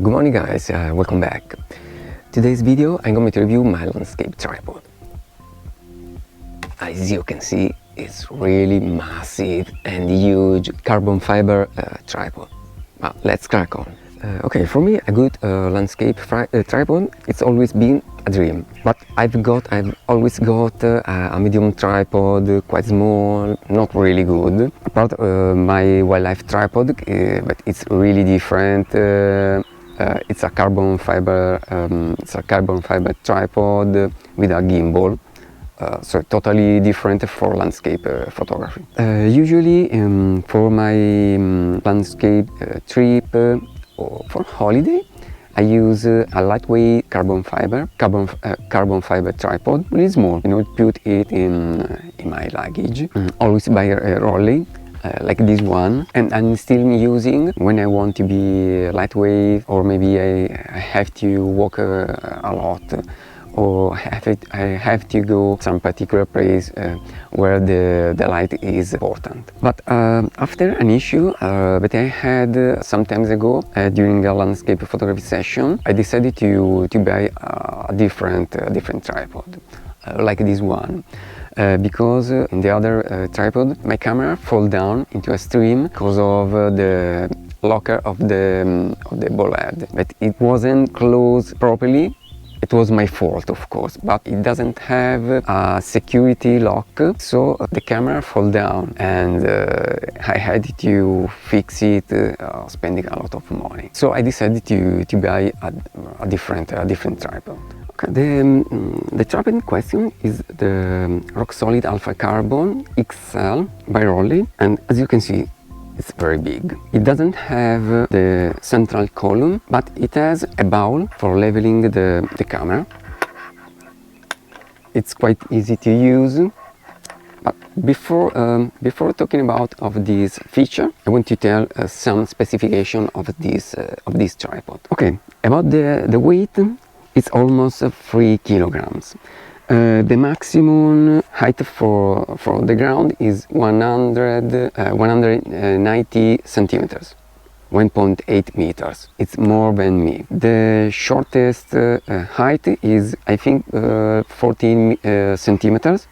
Good morning guys, welcome back. Today's video I'm going to review my landscape tripod. As you can see, it's really massive and huge carbon fiber tripod. Well, let's crack on. Okay, for me a good landscape tripod, it's always been a dream. But I've always got a medium tripod, quite small, not really good. Apart my wildlife tripod, but it's really different. It's a carbon fiber tripod with a gimbal. So totally different for landscape photography. Usually for my landscape trip or for holiday, I use a lightweight carbon fiber tripod, really small. You know, put it in my luggage. Always buy a Rollei, like this one, and I'm still using when I want to be lightweight, or maybe I have to walk a lot, or I have to go some particular place where the light is important. But after an issue that I had some times ago during a landscape photography session, I decided to buy a different tripod, like this one. Because in the other tripod my camera fell down into a stream because of the locker of the ball head, but it wasn't closed properly. It was my fault, of course, but it doesn't have a security lock, so the camera fell down, and I had to fix it, spending a lot of money. So I decided to buy a different tripod. Okay, the tripod in question is the Rock Solid Alpha Carbon XL by Rollei, and as you can see, it's very big. It doesn't have the central column, but it has a bowl for leveling the camera. It's quite easy to use. But before talking about this feature, I want to tell some specification of this tripod. Okay, about the weight, it's almost 3 kilograms. The maximum height for the ground is 190 centimeters, 1.8 meters. It's more than me. The shortest height is, I think, 14 centimeters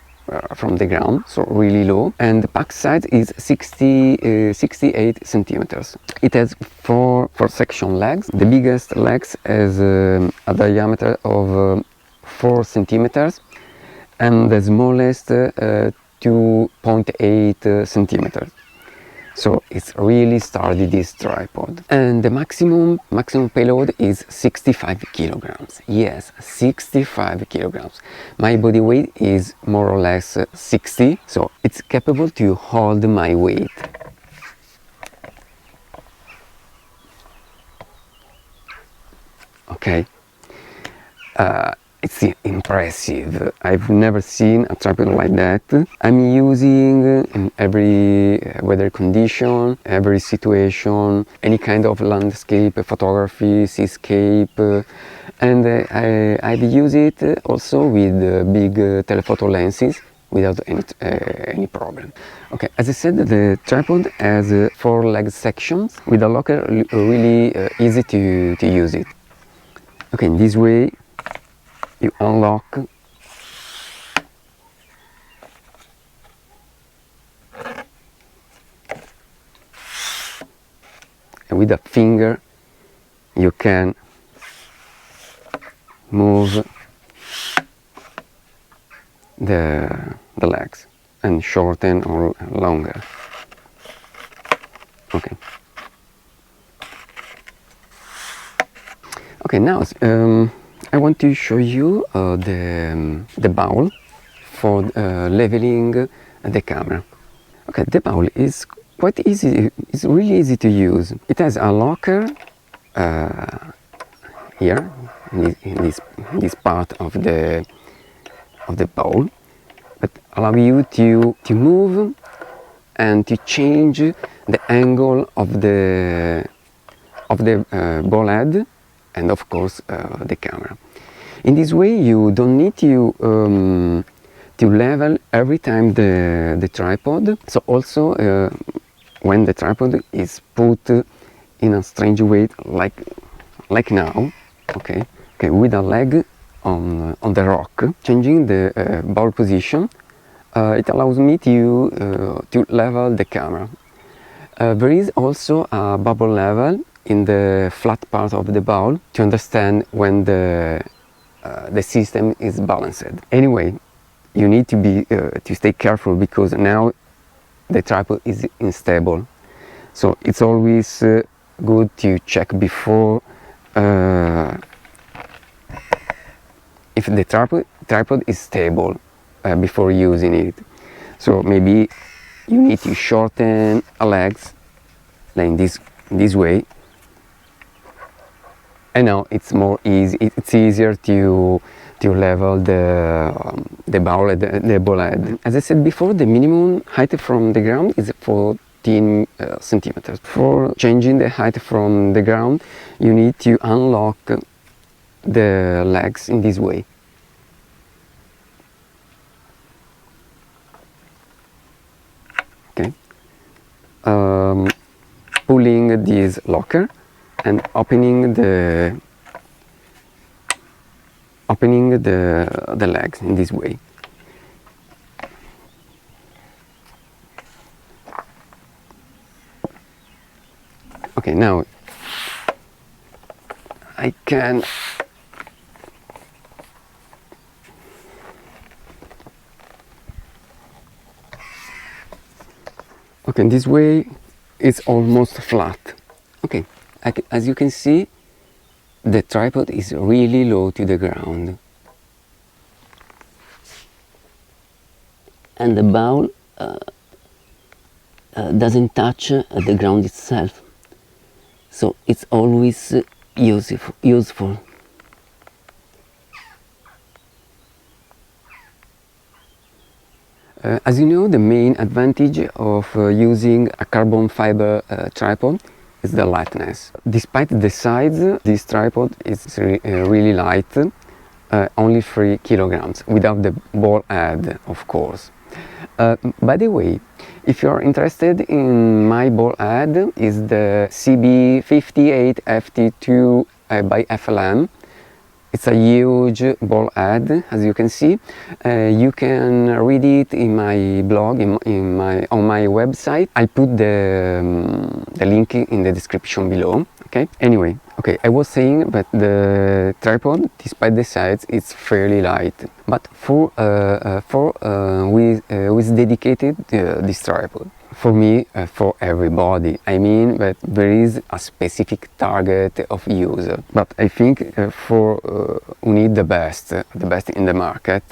from the ground, so really low. And the back side is 68 centimeters. It has four section legs. The biggest legs has a diameter of 4 centimeters, and the smallest 2.8 centimeters. So it's really sturdy, this tripod. And the maximum payload is 65 kilograms. Yes, 65 kilograms. My body weight is more or less 60, so it's capable to hold my weight. Okay. It's impressive. I've never seen a tripod like that. I'm using in every weather condition, every situation, any kind of landscape photography, seascape, and I've used it also with big telephoto lenses without any problem. Okay, as I said, the tripod has 4 leg sections with a locker, really easy to use it. Okay, in this way you unlock and with a finger you can move the legs and shorten or longer. Okay, now I want to show you the bowl for leveling the camera. Okay, the bowl is quite easy. It's really easy to use. It has a locker here in this part of the bowl, that allow you to move and to change the angle of the ball head, and of course the camera. In this way you don't need to level every time the tripod. So also when the tripod is put in a strange way, like like now, okay, with a leg on the rock, changing the bowl position, it allows me to level the camera. There is also a bubble level in the flat part of the bowl to understand when the system is balanced. Anyway, you need to stay careful because now the tripod is unstable. So it's always good to check before if the tripod is stable before using it. So maybe you need to shorten a legs like this way, and now it's more easy. It's easier to level the bowl head. As I said before, the minimum height from the ground is 14 centimeters. For changing the height from the ground, you need to unlock the legs in this way. Okay. Pulling this locker and opening the legs in this way. Okay, now I can in this way it's almost flat. Okay, as you can see, the tripod is really low to the ground, and the bowl doesn't touch the ground itself, so it's always useful. As you know, the main advantage of using a carbon fiber tripod is the lightness. Despite the size, this tripod is really light, only 3 kilograms, without the ball head, of course. By the way, if you are interested in my ball head, is the CB58FT2 by FLM. It's a huge ball head, as you can see. You can read it in my blog, on my website. I'll put the link in the description below. Okay. Anyway, okay, I was saying that the tripod, despite the size, it's fairly light. But who is dedicated this tripod? For me, for everybody. I mean that there is a specific target of user, but I think for who need the best in the market,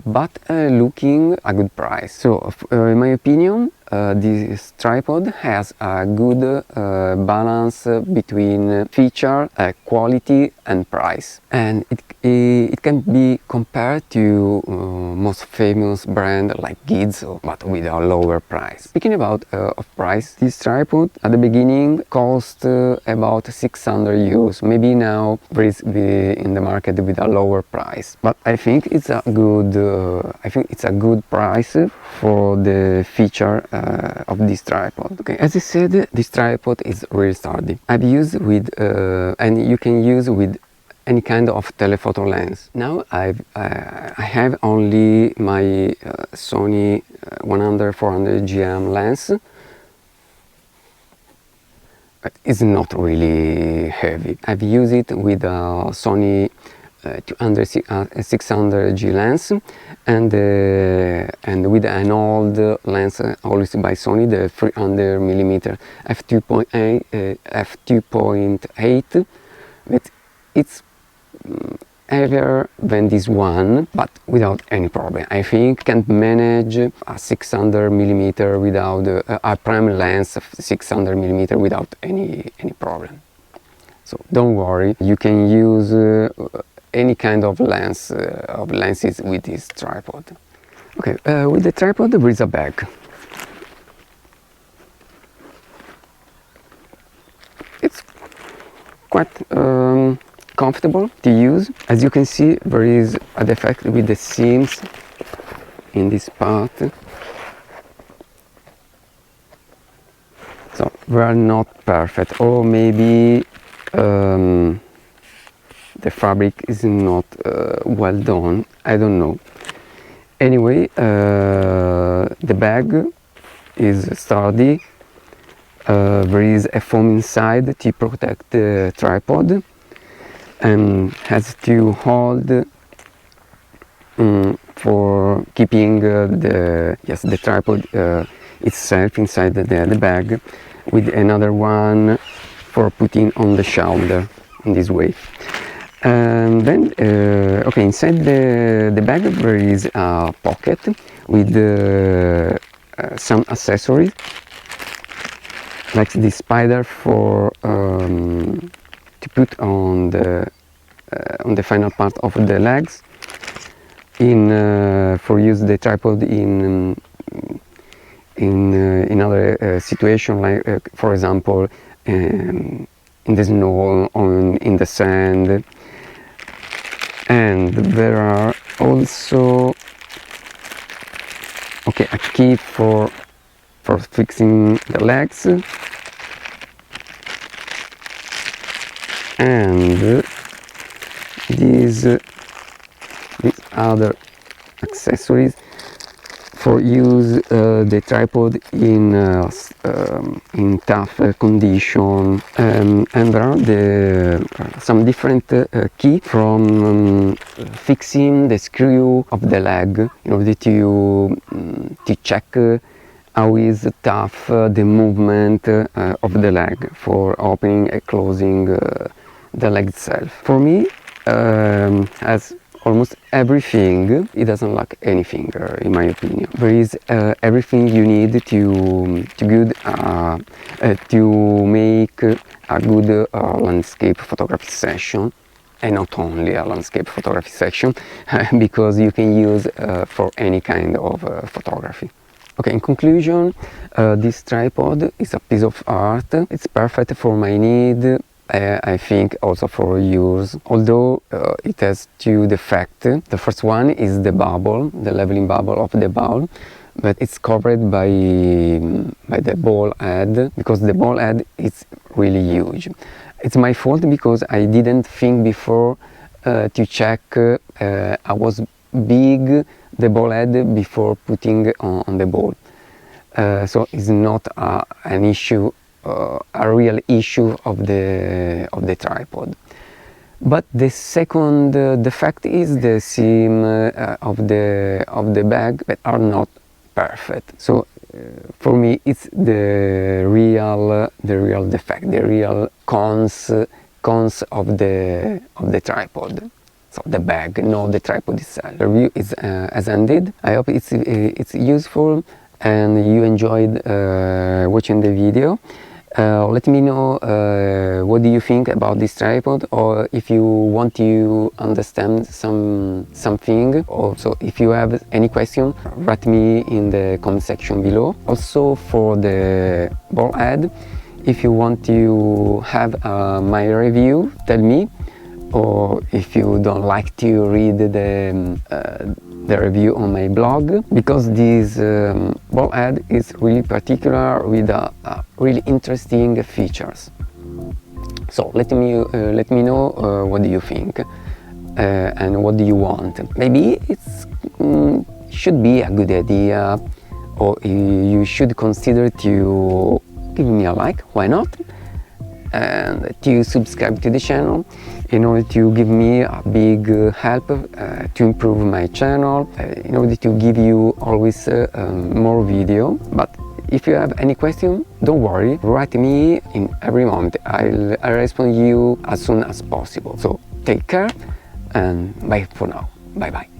but looking a good price. So, in my opinion, this tripod has a good balance between feature, quality and price, and it can be compared to most famous brand like Gessa, but with a lower price. Speaking about of price, this tripod at the beginning cost about 600 euros. Maybe now there is in the market with a lower price, but I think it's a good price for the feature of this tripod. Okay, as I said, this tripod is really sturdy. I've used with and you can use with any kind of telephoto lens. Now I have only my Sony 100-400 GM lens. But it's not really heavy. I've used it with a Sony 600G lens and with an old lens always by Sony, the 300mm f2.8, but it's heavier than this one, but without any problem. I think can manage a 600mm without a prime lens of 600mm without any problem. So don't worry, you can use any kind of lenses with this tripod. Okay, with the tripod there is a bag. It's quite comfortable to use. As you can see, there is a defect with the seams in this part, so they are not perfect, or maybe the fabric is not well done, I don't know. Anyway, the bag is sturdy. There is a foam inside to protect the tripod and has to hold for keeping the tripod itself inside the bag, with another one for putting on the shoulder in this way. And then okay, inside the bag there is a pocket with some accessories, like the spider for to put on the final part of the legs, for use the tripod in other situation, like for example in the snow or in the sand. And there are also a key for fixing the legs, and these other accessories for use the tripod in tough condition, and there are some different key from fixing the screw of the leg in order to check how is tough the movement of the leg for opening and closing the leg itself. For me, as almost everything, it doesn't lack anything, in my opinion. There is everything you need to make a good landscape photography session, and not only a landscape photography session, because you can use for any kind of photography. Okay, in conclusion, this tripod is a piece of art. It's perfect for my need. I think also for yours, although it has two defects. The first one is the bubble, the leveling bubble of the ball, but it's covered by the ball head, because the ball head is really huge. It's my fault because I didn't think before to check how was big the ball head before putting on the ball. So it's not an issue, a real issue of the tripod. But the second defect is the seam of the bag that are not perfect. So for me it's the real defect, the real cons of the tripod. So the bag, not the tripod itself. The review is has ended. I hope it's useful and you enjoyed watching the video. Let me know what do you think about this tripod, or if you want to understand something. Also, if you have any question, write me in the comment section below. Also, for the ball head, if you want to have my review, tell me. Or if you don't like to read the review on my blog, because this ball head is really particular with really interesting features. So let me know what do you think and what do you want. Maybe it's should be a good idea, or you should consider to give me a like. Why not? And to subscribe to the channel in order to give me a big help to improve my channel, in order to give you always more video. But if you have any question, don't worry, write me in every moment. I'll respond you as soon as possible. So take care and bye for now. Bye bye.